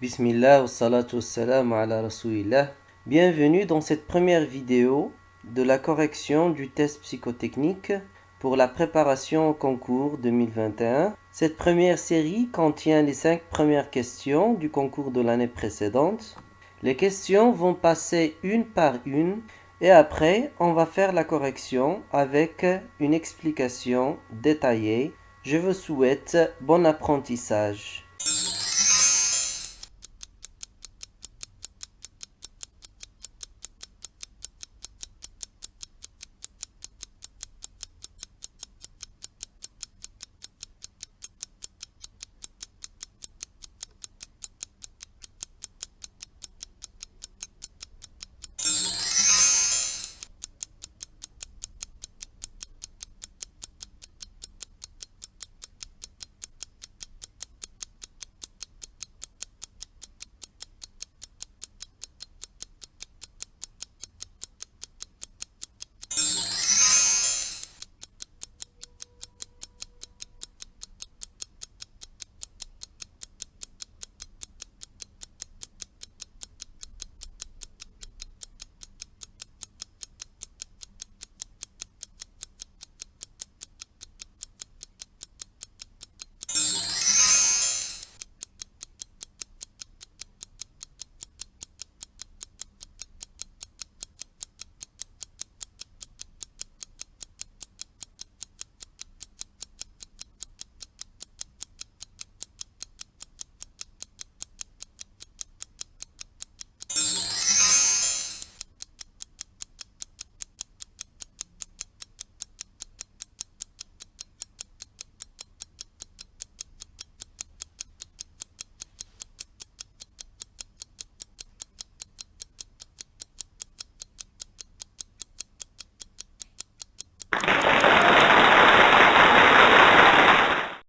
Bismillah wa salatu wassalam ala rasulillah. Bienvenue dans cette première vidéo de la correction du test psychotechnique pour la préparation au concours 2021. Cette première série contient les 5 premières questions du concours de l'année précédente. Les questions vont passer une par une et après on va faire la correction avec une explication détaillée. Je vous souhaite bon apprentissage.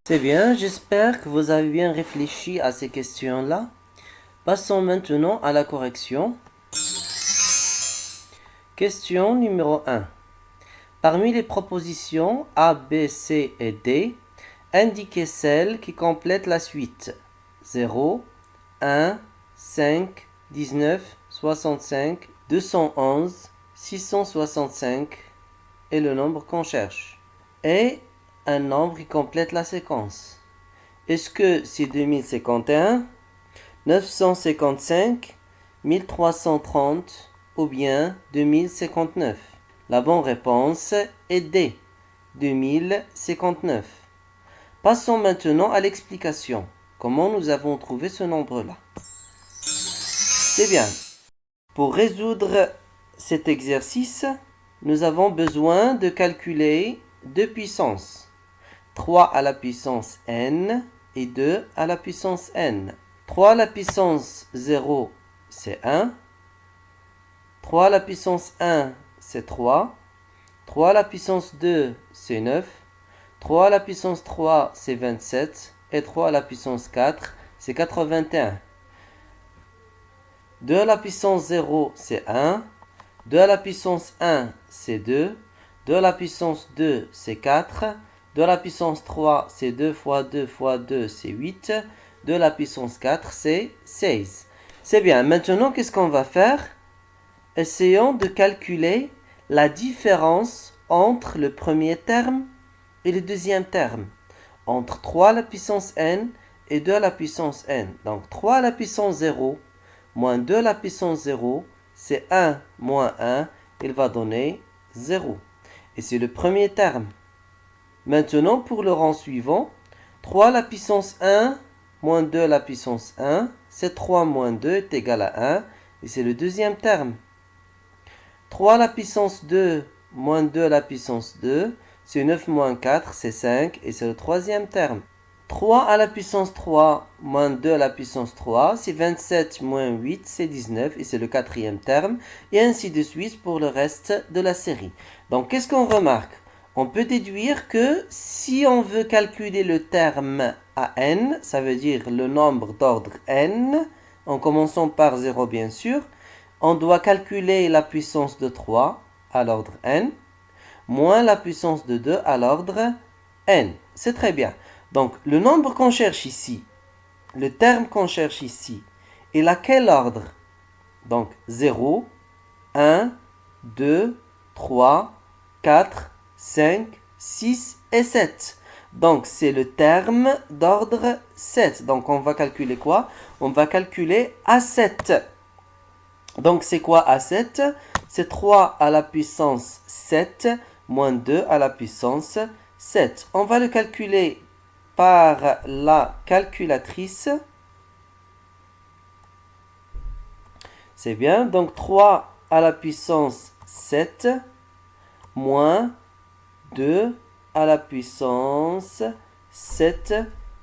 C'est bien, j'espère que vous avez bien réfléchi à ces questions-là. Passons maintenant à la correction. Question numéro 1. Parmi les propositions A, B, C et D, indiquez celles qui complètent la suite. 0, 1, 5, 19, 65, 211, 665 et le nombre qu'on cherche. Et un nombre qui complète la séquence. Est-ce que c'est 2051, 955, 1330 ou bien 2059? La bonne réponse est D, 2059. Passons maintenant à l'explication. Comment nous avons trouvé ce nombre-là? C'est bien. Pour résoudre cet exercice, nous avons besoin de calculer deux puissances. 3 à la puissance n et 2 à la puissance n. 3 à la puissance 0, c'est 1. 3 à la puissance 1, c'est 3. 3 à la puissance 2, c'est 9. 3 à la puissance 3, c'est 27. Et 3 à la puissance 4, c'est 81. 2 à la puissance 0, c'est 1. 2 à la puissance 1, c'est 2. 2 à la puissance 2, c'est 4. 2 à la puissance 3, c'est 2 fois 2 fois 2, c'est 8. 2 à la puissance 4, c'est 16. C'est bien. Maintenant, qu'est-ce qu'on va faire? Essayons de calculer la différence entre le premier terme et le deuxième terme. Entre 3 à la puissance n et 2 à la puissance n. Donc, 3 à la puissance 0 moins 2 à la puissance 0, c'est 1 moins 1. Il va donner 0. Et c'est le premier terme. Maintenant, pour le rang suivant, 3 à la puissance 1 moins 2 à la puissance 1, c'est 3 moins 2 est égal à 1, et c'est le deuxième terme. 3 à la puissance 2 moins 2 à la puissance 2, c'est 9 moins 4, c'est 5, et c'est le troisième terme. 3 à la puissance 3 moins 2 à la puissance 3, c'est 27 moins 8, c'est 19, et c'est le quatrième terme, et ainsi de suite pour le reste de la série. Donc, qu'est-ce qu'on remarque? On peut déduire que si on veut calculer le terme à n, ça veut dire le nombre d'ordre n, en commençant par 0 bien sûr, on doit calculer la puissance de 3 à l'ordre n, moins la puissance de 2 à l'ordre n. C'est très bien. Donc, le nombre qu'on cherche ici, le terme qu'on cherche ici, Il a quel ordre? Donc 0, 1, 2, 3, 4, 5, 6 et 7. Donc c'est le terme d'ordre 7. Donc on va calculer quoi? On va calculer A7. Donc c'est quoi A7? C'est 3 à la puissance 7 moins 2 à la puissance 7. On va le calculer par la calculatrice. C'est bien. Donc 3 à la puissance 7 moins 2 à la puissance 7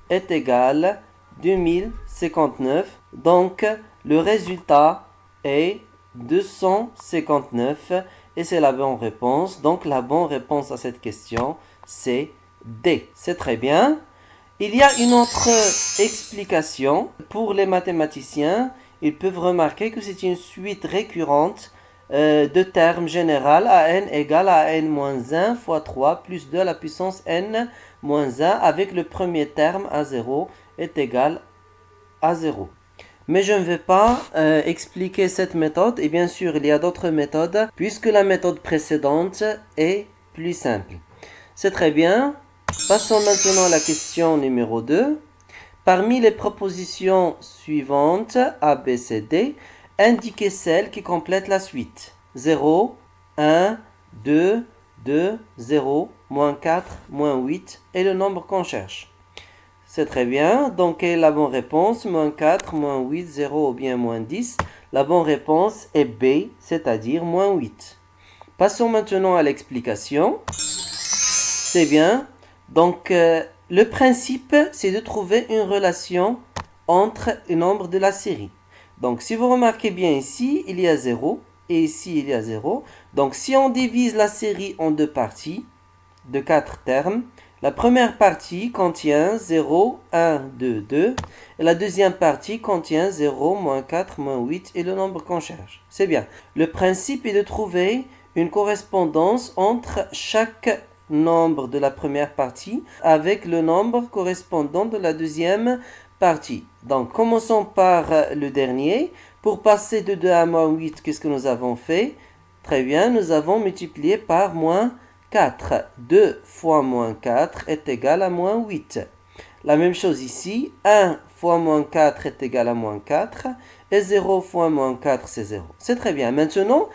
est égal 2059. Donc le résultat est 259 et c'est la bonne réponse. Donc la bonne réponse à cette question, c'est D. C'est très bien. Il y a une autre explication. Pour les mathématiciens, ils peuvent remarquer que c'est une suite récurrente de termes général à n égale à n-1 fois 3 plus 2 à la puissance n-1 avec le premier terme à 0 est égal à 0. Mais je ne vais pas expliquer cette méthode et bien sûr il y a d'autres méthodes puisque la méthode précédente est plus simple. C'est très bien. Passons maintenant à la question numéro 2. Parmi les propositions suivantes A, B, C, D, indiquez celle qui complète la suite. 0, 1, 2, 2, 0, moins 4, moins 8 et le nombre qu'on cherche. C'est très bien. Donc, quelle est la bonne réponse? Moins 4, moins 8, 0 ou bien moins 10. La bonne réponse est B, c'est-à-dire moins 8. Passons maintenant à l'explication. C'est bien. Donc, le principe, c'est de trouver une relation entre les nombres de la série. Donc, si vous remarquez bien ici, il y a 0 et ici, il y a 0. Donc, si on divise la série en deux parties de 4 termes, la première partie contient 0, 1, 2, 2. Et la deuxième partie contient 0, moins 4, moins 8 et le nombre qu'on cherche. C'est bien. Le principe est de trouver une correspondance entre chaque nombre de la première partie avec le nombre correspondant de la deuxième partie. Donc, commençons par le dernier. Pour passer de 2 à moins 8, qu'est-ce que nous avons fait? Très bien, nous avons multiplié par moins 4. 2 fois moins 4 est égal à moins 8. La même chose ici. 1 fois moins 4 est égal à moins 4. Et 0 fois moins 4, c'est 0. C'est très bien. Maintenant,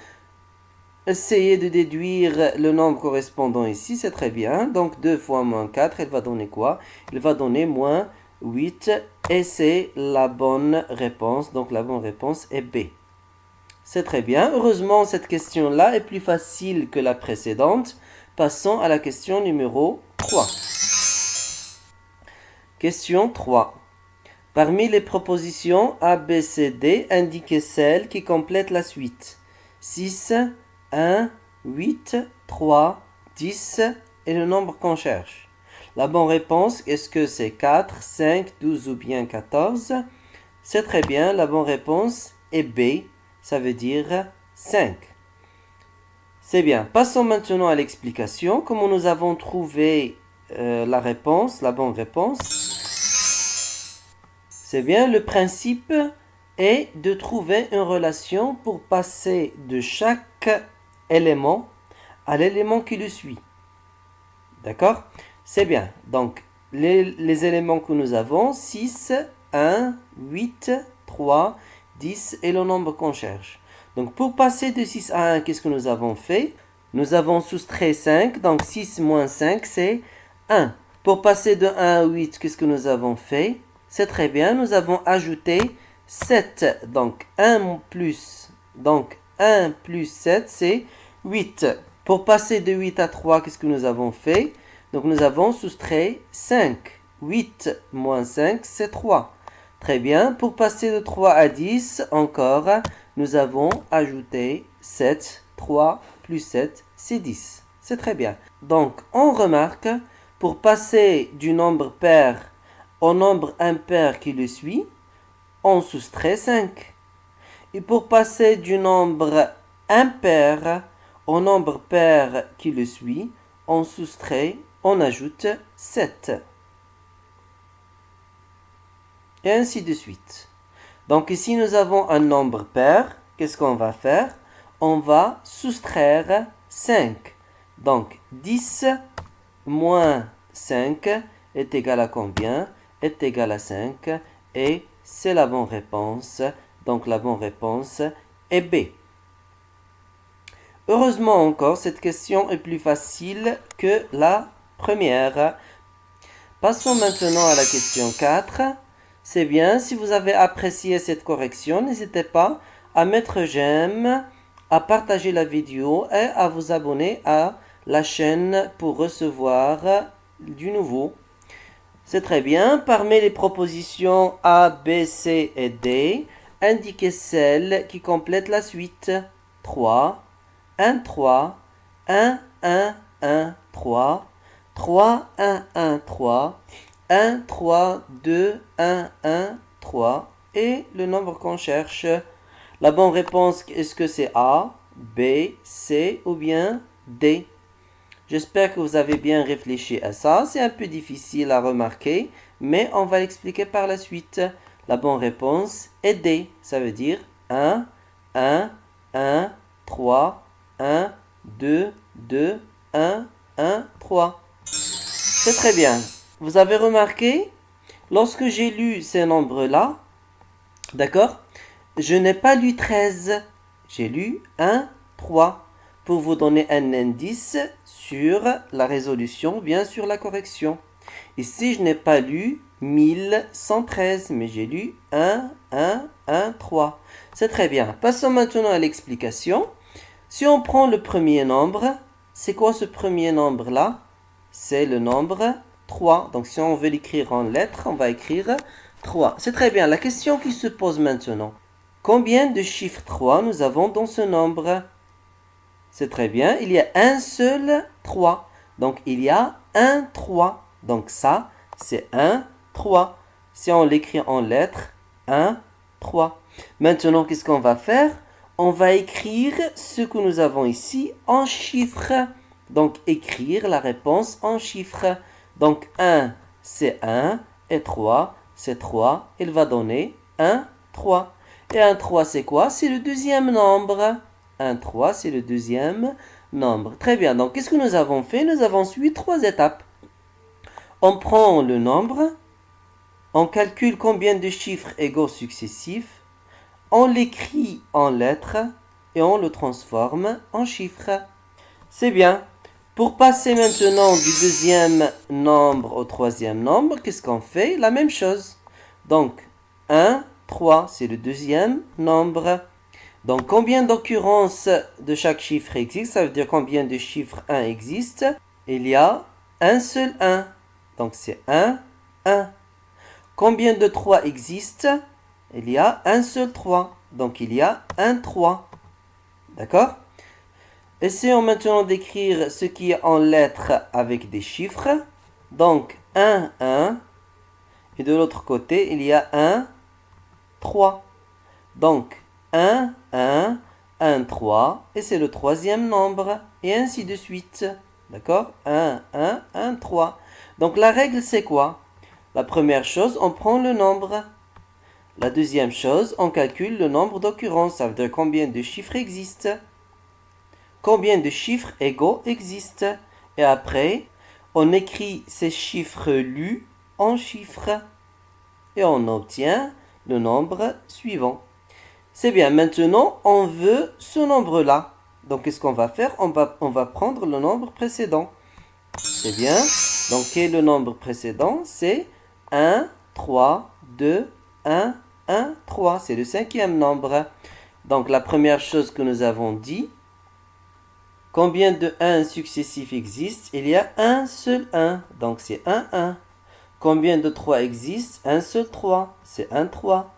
essayez de déduire le nombre correspondant ici. C'est très bien. Donc, 2 fois moins 4, il va donner quoi? Il va donner moins 8. Et c'est la bonne réponse. Donc, la bonne réponse est B. C'est très bien. Heureusement, cette question-là est plus facile que la précédente. Passons à la question numéro 3. Question 3. Parmi les propositions A, B, C, D, indiquez celle qui complète la suite. 6, 1, 8, 3, 10 et le nombre qu'on cherche. La bonne réponse, est-ce que c'est 4, 5, 12 ou bien 14? C'est très bien. La bonne réponse est B. Ça veut dire 5. C'est bien. Passons maintenant à l'explication. Comment nous avons trouvé la réponse, la bonne réponse? C'est bien. Le principe est de trouver une relation pour passer de chaque élément à l'élément qui le suit. D'accord? C'est bien. Donc, les éléments que nous avons, 6, 1, 8, 3, 10 et le nombre qu'on cherche. Donc, pour passer de 6 à 1, qu'est-ce que nous avons fait? Nous avons soustrait 5. Donc, 6 moins 5, c'est 1. Pour passer de 1 à 8, qu'est-ce que nous avons fait? C'est très bien. Nous avons ajouté 7. Donc, 1 plus 7, c'est 8. Pour passer de 8 à 3, qu'est-ce que nous avons fait? Donc, nous avons soustrait 5. 8 moins 5, c'est 3. Très bien. Pour passer de 3 à 10, encore, nous avons ajouté 7. 3 plus 7, c'est 10. C'est très bien. Donc, on remarque, pour passer du nombre pair au nombre impair qui le suit, on soustrait 5. Et pour passer du nombre impair au nombre pair qui le suit, on ajoute 7. Et ainsi de suite. Donc ici, nous avons un nombre pair. Qu'est-ce qu'on va faire? On va soustraire 5. Donc 10 moins 5 est égal à combien? Est égal à 5. Et c'est la bonne réponse. Donc la bonne réponse est B. Heureusement encore, cette question est plus facile que la première. Passons maintenant à la question 4. C'est bien, si vous avez apprécié cette correction, n'hésitez pas à mettre j'aime, à partager la vidéo et à vous abonner à la chaîne pour recevoir du nouveau. C'est très bien. Parmi les propositions A, B, C et D, indiquez celle qui complète la suite. 3, 1, 3, 1, 1, 1, 3, 3, 1, 1, 3, 1, 3, 2, 1, 1, 3 et le nombre qu'on cherche. La bonne réponse, est-ce que c'est A, B, C ou bien D? J'espère que vous avez bien réfléchi à ça. C'est un peu difficile à remarquer, mais on va l'expliquer par la suite. La bonne réponse est D. Ça veut dire 1, 1, 1, 3, 1, 2, 2, 1, 1, 3. C'est très bien. Vous avez remarqué, lorsque j'ai lu ces nombres-là, d'accord, je n'ai pas lu 13. J'ai lu 1, 3. Pour vous donner un indice sur la résolution, bien sûr la correction. Ici, je n'ai pas lu 1113, mais j'ai lu 1, 1, 1, 3. C'est très bien. Passons maintenant à l'explication. Si on prend le premier nombre, c'est quoi ce premier nombre-là? C'est le nombre 3. Donc si on veut l'écrire en lettres, on va écrire 3. C'est très bien. La question qui se pose maintenant. Combien de chiffres 3 nous avons dans ce nombre? C'est très bien. Il y a un seul 3. Donc, il y a un 3. Donc, ça, c'est un 3. Si on l'écrit en lettres, 1, 3. Maintenant, qu'est-ce qu'on va faire? On va écrire ce que nous avons ici en chiffres. Donc, écrire la réponse en chiffres. Donc, 1, c'est 1. Et 3, c'est 3. Il va donner 1, 3. Et un 3, c'est quoi? C'est le deuxième nombre. 1, 3, c'est le deuxième nombre. Très bien, donc qu'est-ce que nous avons fait? Nous avons suivi 3 étapes. On prend le nombre, on calcule combien de chiffres égaux successifs, on l'écrit en lettres et on le transforme en chiffres. C'est bien. Pour passer maintenant du deuxième nombre au troisième nombre, qu'est-ce qu'on fait? La même chose. Donc, 1, 3, c'est le deuxième nombre. Donc, combien d'occurrences de chaque chiffre existe? Ça veut dire combien de chiffres 1 existe? Il y a un seul 1. Donc, c'est 1, 1. Combien de 3 existe? Il y a un seul 3. Donc, il y a un 3. D'accord? Essayons maintenant d'écrire ce qui est en lettres avec des chiffres. Donc, 1, 1. Et de l'autre côté, il y a un 3. Donc, 1, 1, 1, 3, et c'est le troisième nombre, et ainsi de suite. D'accord? 1, 1, 1, 3. Donc la règle, c'est quoi? La première chose, on prend le nombre. La deuxième chose, on calcule le nombre d'occurrences. Ça veut dire combien de chiffres existent. Combien de chiffres égaux existent. Et après, on écrit ces chiffres lus en chiffres. Et on obtient le nombre suivant. C'est bien, maintenant, on veut ce nombre-là. Donc, qu'est-ce qu'on va faire? On va prendre le nombre précédent. C'est bien. Donc, quel est le nombre précédent? C'est 1, 3, 2, 1, 1, 3. C'est le cinquième nombre. Donc, la première chose que nous avons dit, combien de 1 successifs existent? Il y a un seul 1. Donc, c'est 1, 1. Combien de 3 existent? Un seul 3. C'est 1, 3.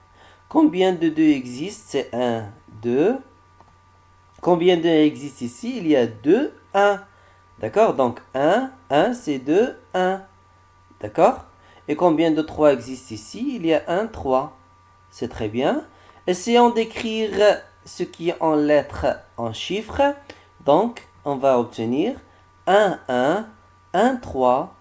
Combien de 2 existent? C'est 1, 2. Combien de 1 existe ici? Il y a 2, 1. D'accord? Donc 1, 1, c'est 2, 1. D'accord? Et combien de 3 existent ici? Il y a 1, 3. C'est très bien. Essayons d'écrire ce qui est en lettres en chiffres. Donc, on va obtenir 1, 1, 1, 3,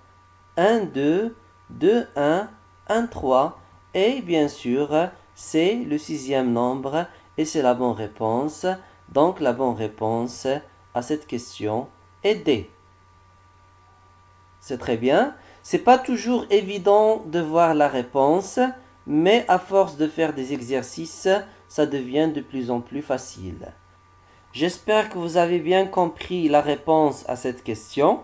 1, 2, 2, 1, 1, 3. Et bien sûr, c'est le sixième nombre et c'est la bonne réponse. Donc la bonne réponse à cette question est D. C'est très bien. C'est pas toujours évident de voir la réponse, mais à force de faire des exercices, ça devient de plus en plus facile. J'espère que vous avez bien compris la réponse à cette question.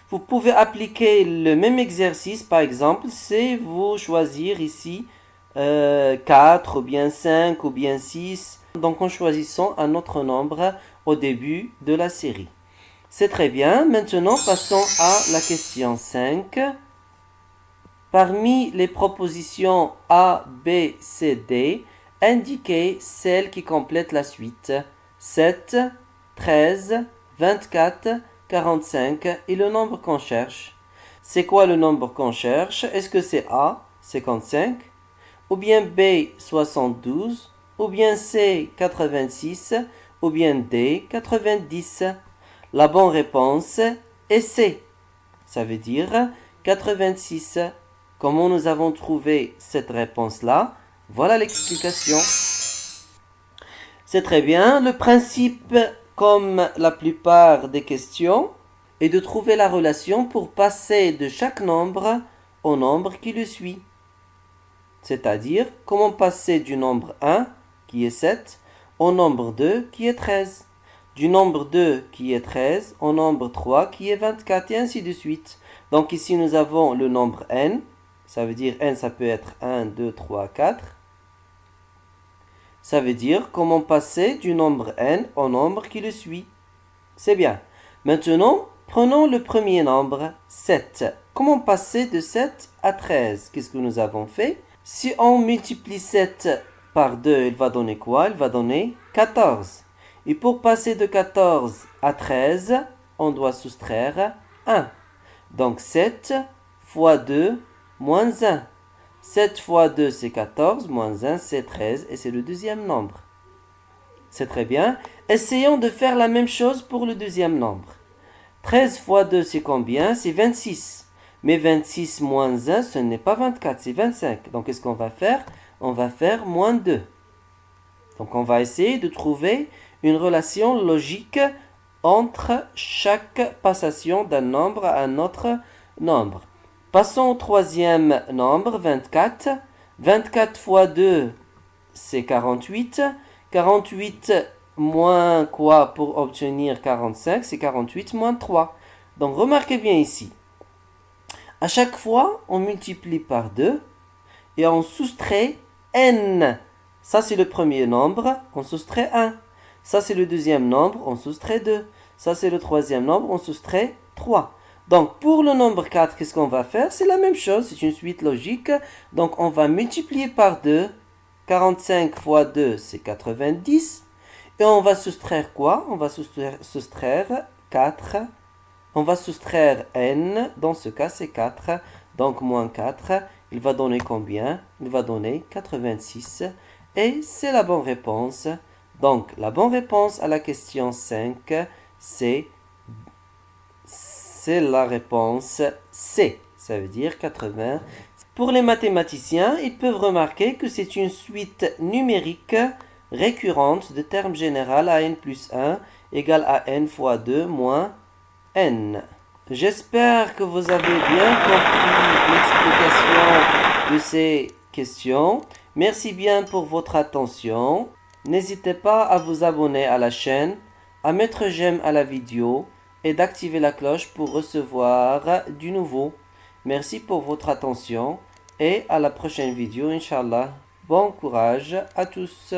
Vous pouvez appliquer le même exercice, par exemple, si vous choisir ici 4 ou bien 5 ou bien 6. Donc en choisissant un autre nombre au début de la série. C'est très bien. Maintenant, passons à la question 5. Parmi les propositions A, B, C, D, indiquez celle qui complète la suite. 7, 13, 24, 45 et le nombre qu'on cherche. C'est quoi le nombre qu'on cherche? Est-ce que c'est A, 55, ou bien B, 72, ou bien C, 86, ou bien D, 90? La bonne réponse est C. Ça veut dire 86. Comment nous avons trouvé cette réponse-là? Voilà l'explication. C'est très bien. Le principe, comme la plupart des questions, est de trouver la relation pour passer de chaque nombre au nombre qui le suit. C'est-à-dire, comment passer du nombre 1, qui est 7, au nombre 2, qui est 13. Du nombre 2, qui est 13, au nombre 3, qui est 24, et ainsi de suite. Donc ici, nous avons le nombre n. Ça veut dire n, ça peut être 1, 2, 3, 4. Ça veut dire comment passer du nombre n au nombre qui le suit. C'est bien. Maintenant, prenons le premier nombre, 7. Comment passer de 7 à 13? Qu'est-ce que nous avons fait? Si on multiplie 7 par 2, il va donner quoi? Il va donner 14. Et pour passer de 14 à 13, on doit soustraire 1. Donc 7 fois 2 moins 1. 7 fois 2 c'est 14, moins 1 c'est 13 et c'est le deuxième nombre. C'est très bien. Essayons de faire la même chose pour le deuxième nombre. 13 fois 2 c'est combien? C'est 26. Mais 26 moins 1 ce n'est pas 24, c'est 25. Donc qu'est-ce qu'on va faire? On va faire moins 2. Donc on va essayer de trouver une relation logique entre chaque passation d'un nombre à un autre nombre. Passons au troisième nombre, 24. 24 fois 2, c'est 48. 48 moins quoi pour obtenir 45? C'est 48 moins 3. Donc remarquez bien ici. À chaque fois, on multiplie par 2 et on soustrait n. Ça, c'est le premier nombre, on soustrait 1. Ça, c'est le deuxième nombre, on soustrait 2. Ça, c'est le troisième nombre, on soustrait 3. Donc, pour le nombre 4, qu'est-ce qu'on va faire? C'est la même chose, c'est une suite logique. Donc, on va multiplier par 2. 45 fois 2, c'est 90. Et on va soustraire quoi? On va soustraire 4. On va soustraire n. Dans ce cas, c'est 4. Donc, moins 4. Il va donner combien? Il va donner 86. Et c'est la bonne réponse. Donc, la bonne réponse à la question 5, c'est la réponse C. Ça veut dire 80. Pour les mathématiciens, ils peuvent remarquer que c'est une suite numérique récurrente de termes général à n plus 1 égale à n fois 2 moins n. J'espère que vous avez bien compris l'explication de ces questions. Merci bien pour votre attention. N'hésitez pas à vous abonner à la chaîne, à mettre j'aime à la vidéo et d'activer la cloche pour recevoir du nouveau. Merci pour votre attention et à la prochaine vidéo, Inch'Allah. Bon courage à tous.